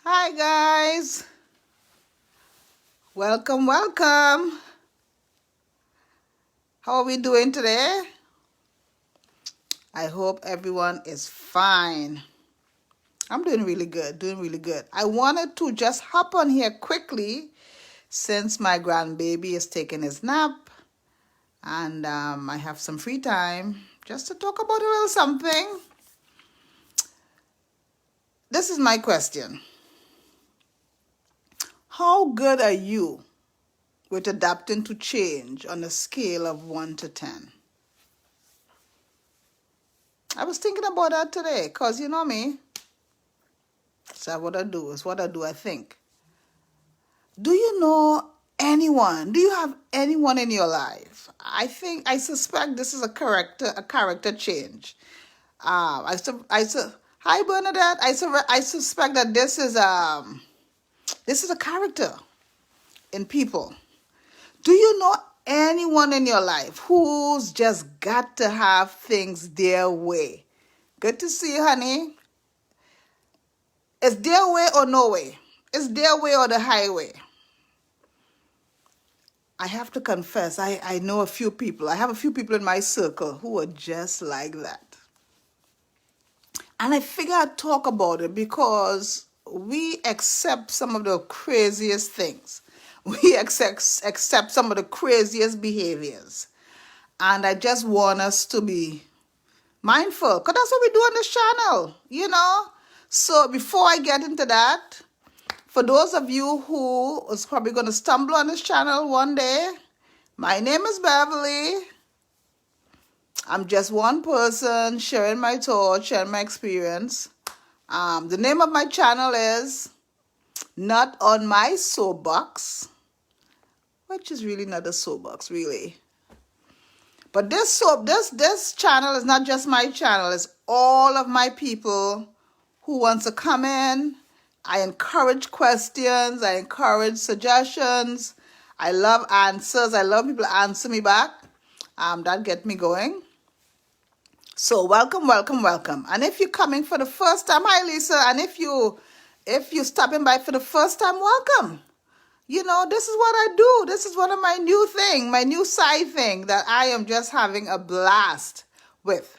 Hi guys, welcome. How are we doing today? I hope everyone is fine. I'm doing really good. I wanted to just hop on here quickly since my grandbaby is taking his nap and I have some free time just to talk about a little something. This is my question. How good are you with adapting to change on a scale of 1 to 10? I was thinking about that today because you know me. So what I do is what I do, I think. Do you know anyone? Do you have anyone in your life? I suspect this is a character change. Hi Bernadette. I suspect that this is a character in people. Do you know anyone in your life who's just got to have things their way? Good to see you, honey. It's their way or no way. It's their way or the highway. I have to confess, I know a few people. I have a few people in my circle who are just like that. And I figure I'd talk about it because we accept some of the craziest things. We accept some of the craziest behaviors. And I just want us to be mindful because that's what we do on this channel. So before I get into that, for those of you who is probably going to stumble on this channel one day, my name is Beverly. I'm just one person sharing my thoughts, sharing my experience. The name of my channel is Not on My Soapbox, which is really not a soapbox, really. But this channel is not just my channel. It's all of my people who wants to come in. I encourage questions. I encourage suggestions. I love answers. I love people to answer me back. That get me going. So welcome. And if you're coming for the first time, hi Lisa. And if you're stopping by for the first time, welcome. This is what I do. This is one of my new side thing that I am just having a blast with.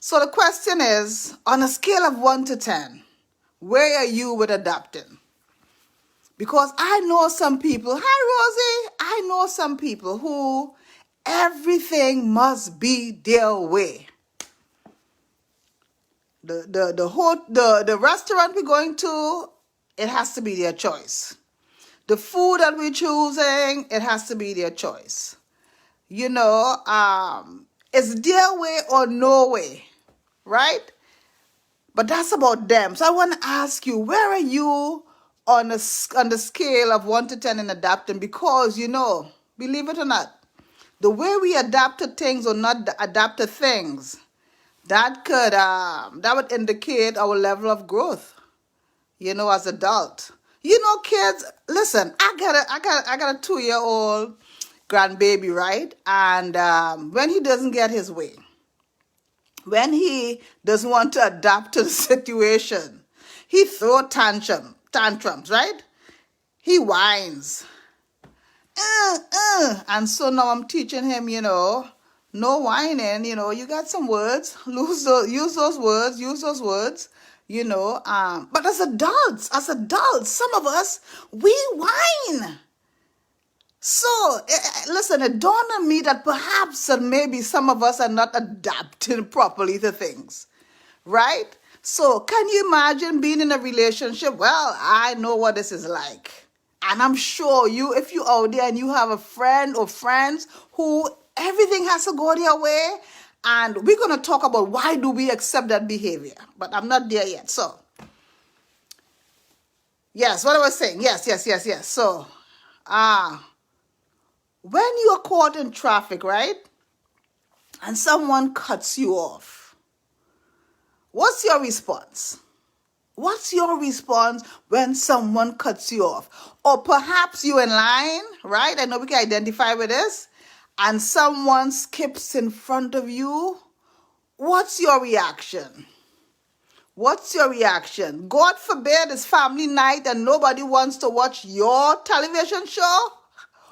So the question is, on a scale of 1 to 10, where are you with adapting? Because I know some people, hi Rosie, I know some people who everything must be their way. The restaurant we're going to, it has to be their choice. The food that we're choosing, it has to be their choice. It's their way or no way, right? But that's about them. So I want to ask you, where are you on the scale of 1 to 10 in adapting? Because, believe it or not, the way we adapt to things or not adapt to things, that would indicate our level of growth, as adult. Kids, listen, I got a 2-year-old grandbaby, right? And when he doesn't get his way, when he doesn't want to adapt to the situation, he throws tantrums, right? He whines. And so now I'm teaching him, no whining, you got some words, use those words, but as adults, some of us, we whine. So, listen, it dawned on me that perhaps maybe some of us are not adapting properly to things, right? So, can you imagine being in a relationship? Well, I know what this is like. And I'm sure if you're out there and you have a friend or friends who everything has to go their way, and we're going to talk about why do we accept that behavior. But I'm not there yet. So, yes, what I was saying. Yes. So, when you are caught in traffic, right, and someone cuts you off, what's your response? What's your response when someone cuts you off? Or perhaps you're in line, right? I know we can identify with this, and someone skips in front of you. What's your reaction? What's your reaction? God forbid it's family night and nobody wants to watch your television show.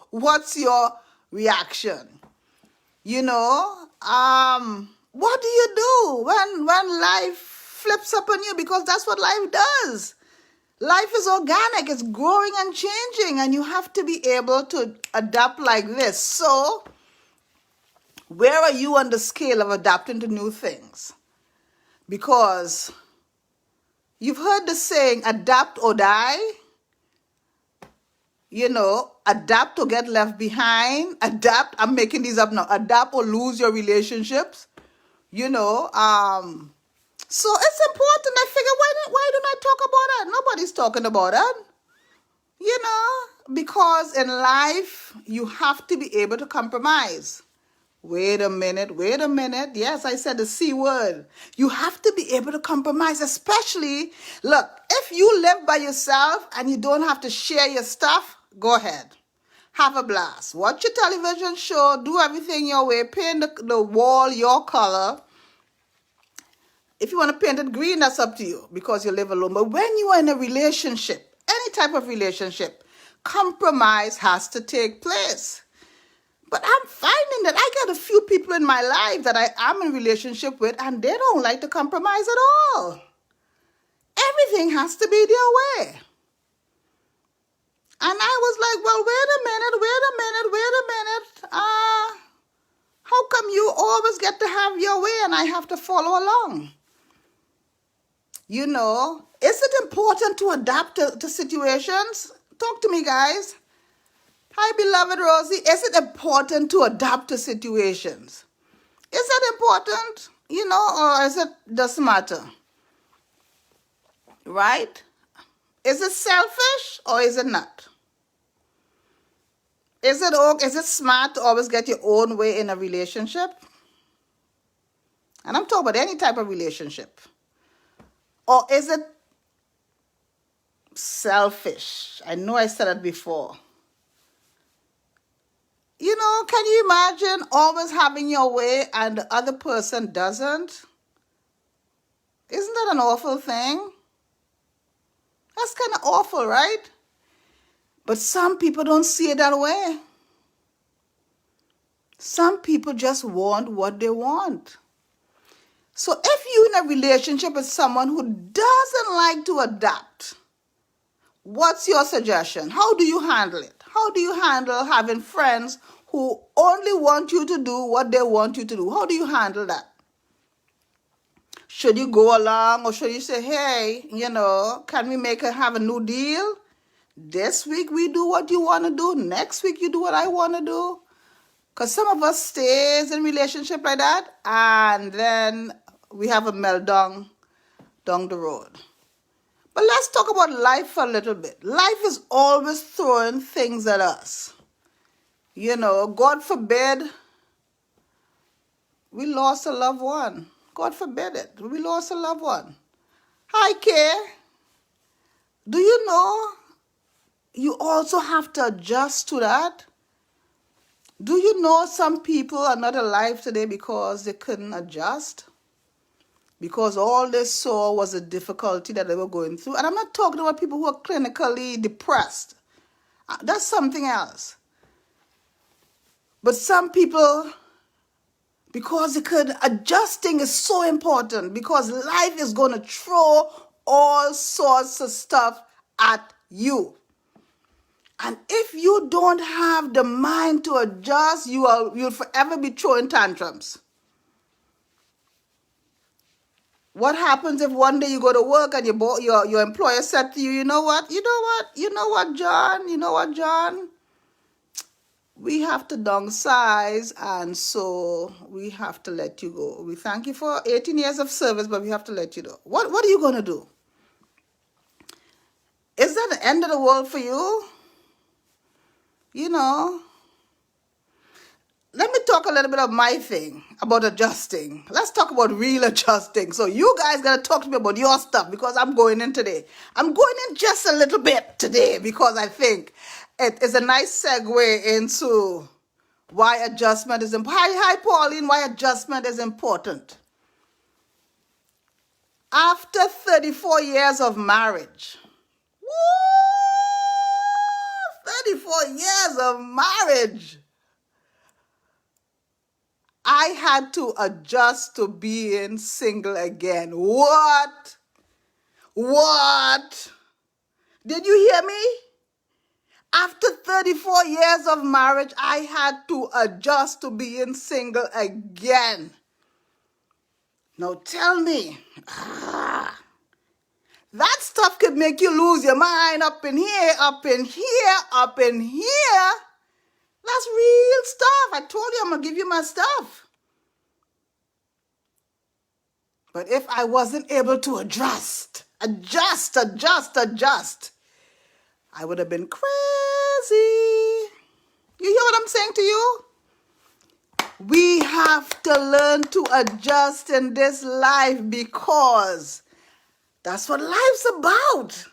What's your reaction? You know, what do you do when life flips up on you? Because that's what life does. Life is organic, it's growing and changing, and you have to be able to adapt like this. So, where are you on the scale of adapting to new things? Because you've heard the saying, adapt or die. You know, adapt or get left behind. Adapt, I'm making these up now. Adapt or lose your relationships. You know, so it's important. I figure, why don't I talk about that? Nobody's talking about that. You know, because in life, you have to be able to compromise. Wait a minute. Yes, I said the C word. You have to be able to compromise, especially, look, if you live by yourself and you don't have to share your stuff, go ahead. Have a blast. Watch your television show, do everything your way, paint the wall your color. If you want to paint it green, that's up to you because you live alone. But when you are in a relationship, any type of relationship, compromise has to take place. But I'm finding that I got a few people in my life that I am in relationship with, and they don't like to compromise at all. Everything has to be their way. And I was like, well, wait a minute. How come you always get to have your way and I have to follow along? You know, is it important to adapt to situations? Talk to me, guys. Hi, beloved Rosie. Is it important to adapt to situations? Is that important? You know, or is it doesn't matter? Right? Is it selfish or is it not? Is it smart to always get your own way in a relationship? And I'm talking about any type of relationship. Or is it selfish? I know I said that before. You know, can you imagine always having your way and the other person doesn't? Isn't that an awful thing? That's kind of awful, right? But some people don't see it that way. Some people just want what they want. So if you're in a relationship with someone who doesn't like to adapt, what's your suggestion? How do you handle it? How do you handle having friends who only want you to do what they want you to do? How do you handle that? Should you go along or should you say, hey, you know, can we have a new deal? This week we do what you want to do. Next week you do what I want to do. Because some of us stays in relationship like that and then we have a meltdown down the road. But let's talk about life for a little bit. Life is always throwing things at us. You know, God forbid we lost a loved one. God forbid it. We lost a loved one. Hi, Kay. Do you know you also have to adjust to that? Do you know some people are not alive today because they couldn't adjust? Because all they saw was the difficulty that they were going through. And I'm not talking about people who are clinically depressed. That's something else. But some people, because they could, adjusting is so important because life is going to throw all sorts of stuff at you. And if you don't have the mind to adjust, you'll forever be throwing tantrums. What happens if one day you go to work and your employer said to you, you know what, John? We have to downsize, and so we have to let you go. We thank you for 18 years of service, but we have to let you go. What are you going to do? Is that the end of the world for you? You know, let me talk a little bit of my thing about adjusting. Let's talk about real adjusting. So you guys got to talk to me about your stuff because I'm going in today. I'm going in just a little bit today because I think it is a nice segue into why adjustment is important. Hi, Pauline, why adjustment is important. After 34 years of marriage, woo, 34 years of marriage, I had to adjust to being single again. What? What? Did you hear me? After 34 years of marriage, I had to adjust to being single again. Now tell me, that stuff could make you lose your mind up in here, up in here, up in here. That's real stuff. I told you I'm going to give you my stuff. But if I wasn't able to adjust, I would have been crazy. You hear what I'm saying to you? We have to learn to adjust in this life because that's what life's about.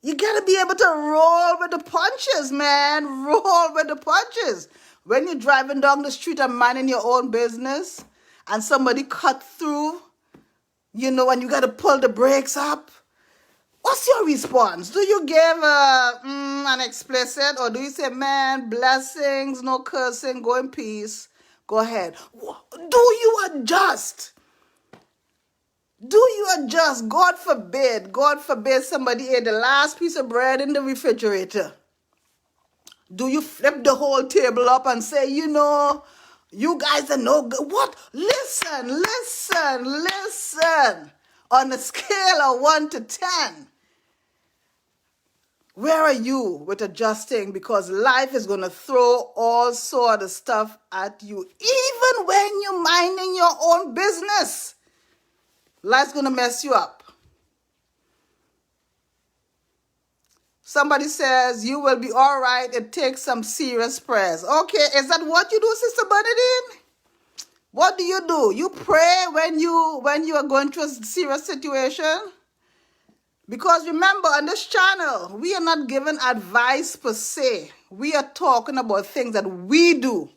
You got to be able to roll with the punches, man. Roll with the punches. When you're driving down the street and minding your own business and somebody cut through, and you got to pull the brakes up, what's your response? Do you give an explicit, or do you say, man, blessings, no cursing, go in peace, go ahead? Do you adjust? Do you adjust? God forbid somebody ate the last piece of bread in the refrigerator. Do you flip the whole table up and say, you guys are no good? What? Listen. On a scale of 1 to 10, where are you with adjusting? Because life is going to throw all sort of stuff at you. Even when you're minding your own business, life's going to mess you up. Somebody says, you will be all right. It takes some serious prayers. Okay, is that what you do, Sister Bernadine? What do? You pray when you are going through a serious situation? Because remember, on this channel, we are not giving advice per se. We are talking about things that we do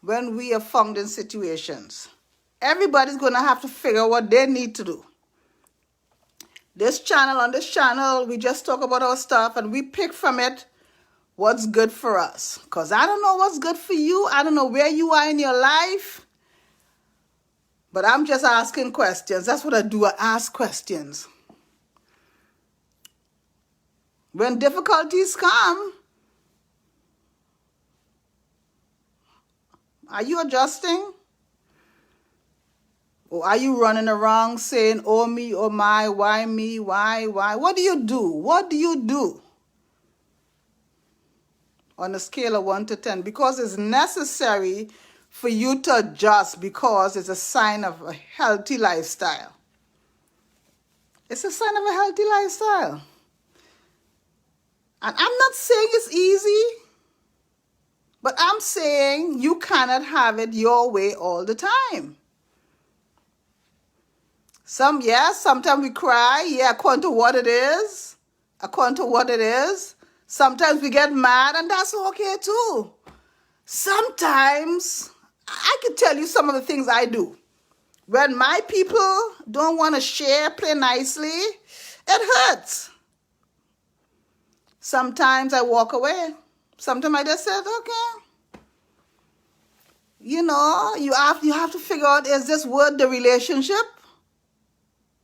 when we are found in situations. Everybody's going to have to figure what they need to do. On this channel, we just talk about our stuff and we pick from it what's good for us. Because I don't know what's good for you. I don't know where you are in your life. But I'm just asking questions. That's what I do. I ask questions. When difficulties come, are you adjusting? Or are you running around saying, oh me, oh my, why me, why? What do you do? What do you do? On a scale of 1 to 10. Because it's necessary for you to adjust, because it's a sign of a healthy lifestyle. It's a sign of a healthy lifestyle. And I'm not saying it's easy, but I'm saying you cannot have it your way all the time. Sometimes we cry, according to what it is. Sometimes we get mad, and that's okay too. Sometimes, I can tell you some of the things I do. When my people don't want to share, play nicely, it hurts. Sometimes I walk away. Sometimes I just said, okay. You have to figure out, is this worth the relationship?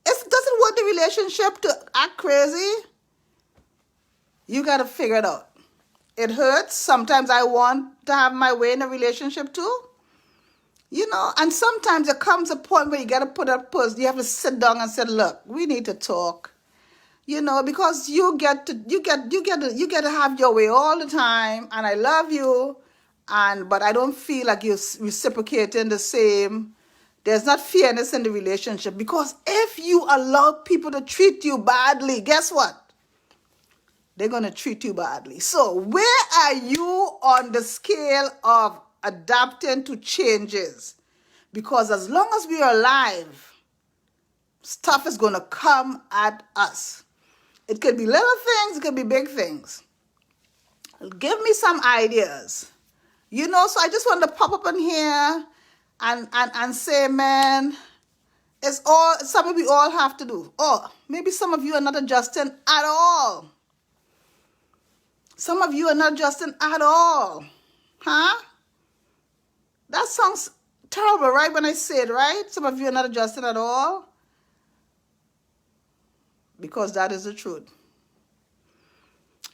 It doesn't worth the relationship to act crazy. You got to figure it out. It hurts. Sometimes I want to have my way in a relationship too. And sometimes there comes a point where you got to put up pause. You have to sit down and say, look, we need to talk. Because you get to have your way all the time, and I love you, but I don't feel like you're reciprocating the same. There's not fairness in the relationship, because if you allow people to treat you badly, guess what? They're going to treat you badly. So where are you on the scale of adapting to changes? Because as long as we are alive, stuff is going to come at us. It could be little things, it could be big things. Give me some ideas. So I just want to pop up in here and say, man, It's all something we all have to do. Or maybe some of you are not adjusting at all. Some of you are not adjusting at all. Huh? That sounds terrible, right? When I say it, right? Some of you are not adjusting at all. Because that is the truth.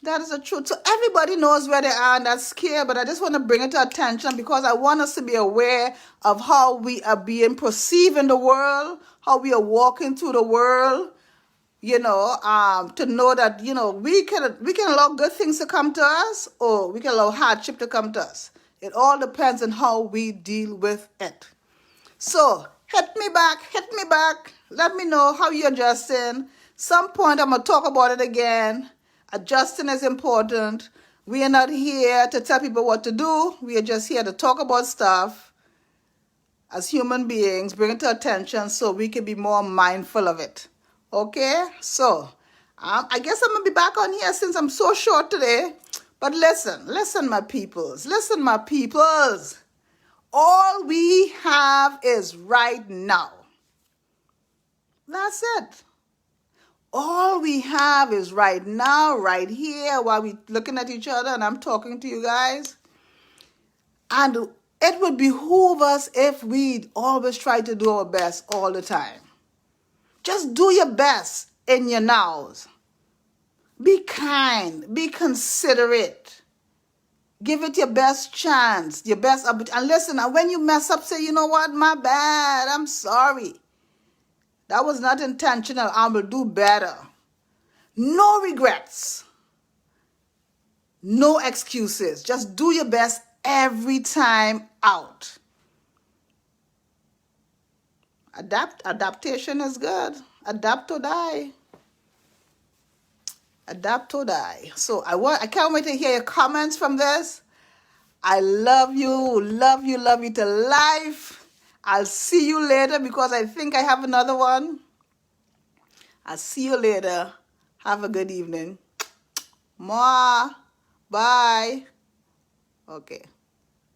That is the truth. So everybody knows where they are and that's scary, but I just want to bring it to attention because I want us to be aware of how we are being perceived in the world, how we are walking through the world, to know that, we can allow good things to come to us or we can allow hardship to come to us. It all depends on how we deal with it. So hit me back. Let me know how you're adjusting. Some point I'm going to talk about it again. Adjusting is important. We are not here to tell people what to do. We are just here to talk about stuff as human beings, bring it to attention so we can be more mindful of it. Okay? So, I guess I'm going to be back on here since I'm so short today. But listen, my peoples. Listen, my peoples. All we have is right now. That's it. All we have is right now, right here, while we're looking at each other and I'm talking to you guys. And it would behoove us if we always try to do our best all the time. Just do your best in your nows. Be kind. Be considerate. Give it your best chance, your best opportunity. And listen, and when you mess up, say, you know what, my bad, I'm sorry. That was not intentional. I will do better. No regrets. No excuses. Just do your best every time out. Adaptation is good. Adapt or die. Adapt or die. So I can't wait to hear your comments from this. I love you to life. I'll see you later because I think I have another one. I'll see you later. Have a good evening. Mwah. Bye. Okay.